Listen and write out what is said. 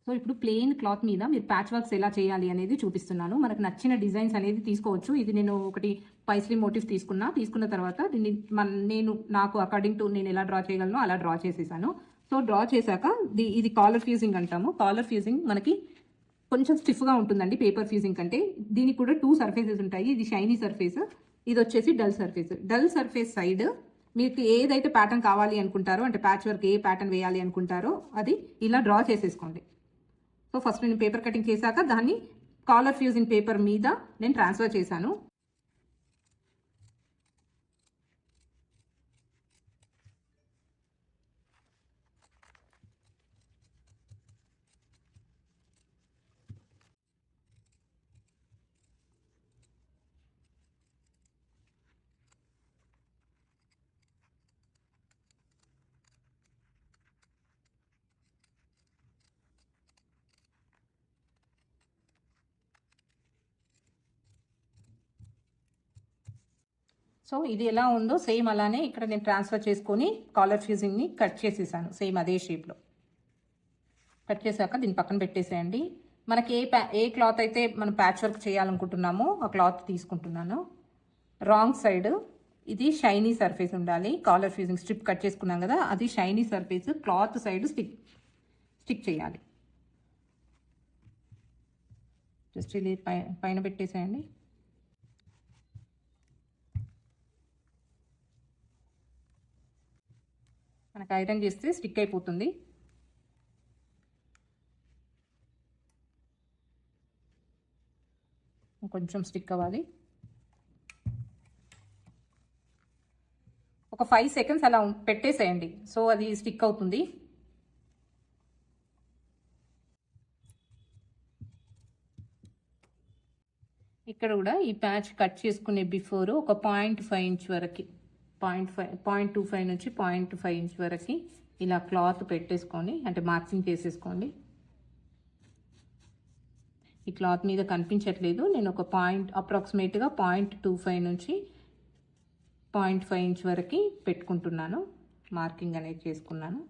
So ఇప్పుడు plain cloth మీద మీరు ప్యాచ్ వర్క్స్ ఎలా చేయాలి అనేది చూపిస్తున్నాను. మనకు నచ్చిన డిజైన్స్ అనేది తీసుకోవచ్చు. ఇది నేను ఒకటి పైస్లీ మోటివ్ తీసుకున్న తర్వాత దీన్ని నాకు అకార్డింగ్ టు నేను ఎలా డ్రా చేయగలను అలా డ్రా చేసేసాను. సో డ్రా చేశాక ఇది కాలర్ ఫ్యూజింగ్ అంటాము. కాలర్ ఫ్యూజింగ్ మనకి కొంచెం స్టిఫ్గా ఉంటుందండి పేపర్ ఫ్యూజింగ్ కంటే. దీనికి కూడా 2 సర్ఫేసెస్ ఉంటాయి. ఇది షైనీ సర్ఫేస్, ఇది వచ్చేసి dull surface. Dull surface side మీకు ఏదైతే ప్యాటర్న్ కావాలి అనుకుంటారో, అంటే ప్యాచ్ వర్క్ ఏ ప్యాటర్న్ వేయాలి అనుకుంటారో అది ఇలా డ్రా చేసేసుకోండి. సో ఫస్ట్ నేను పేపర్ కటింగ్ చేశాక దాన్ని కాలర్ ఫ్యూజింగ్ పేపర్ మీద నేను ట్రాన్స్ఫర్ చేశాను. సో ఇది ఎలా ఉందో సేమ్ అలానే ఇక్కడ నేను ట్రాన్స్ఫర్ చేసుకొని కాలర్ ఫ్యూజింగ్ని కట్ చేసేసాను. సేమ్ అదే షేప్లో కట్ చేశాక దీన్ని పక్కన పెట్టేసేయండి. మనకి ఏ క్లాత్ అయితే మనం ప్యాచ్ వర్క్ చేయాలనుకుంటున్నామో ఆ క్లాత్ తీసుకుంటున్నాను. రాంగ్ సైడ్ ఇది షైనీ సర్ఫేస్ ఉండాలి. కాలర్ ఫ్యూజింగ్ స్ట్రిప్ కట్ చేసుకున్నాం కదా, అది shiny surface cloth side stick చేయాలి. జస్ట్ ఇది పైన పెట్టేసేయండి. మనకు ఐరన్ చేస్తే స్టిక్ అయిపోతుంది. కొంచెం స్టిక్ అవ్వాలి. ఒక 5 సెకండ్స్ అలా పెట్టేసేయండి. సో అది స్టిక్ అవుతుంది. ఇక్కడ కూడా ఈ ప్యాచ్ కట్ చేసుకునే బిఫోర్ ఒక 0.5 ఇంచ్ వరకు 0.25 నుంచి 0.5 ఇంచ్ వరకు ఇలా క్లాత్ పెట్టేసుకొని, అంటే మార్కింగ్ చేసేసుకోండి. ఈ క్లాత్ మీద కనిపించట్లేదు, నేను ఒక అప్రాక్సిమేట్గా 0.25 నుంచి 0.5 ఇంచ్ వరకు పెట్టుకుంటున్నాను. మార్కింగ్ అనేది చేసుకున్నాను.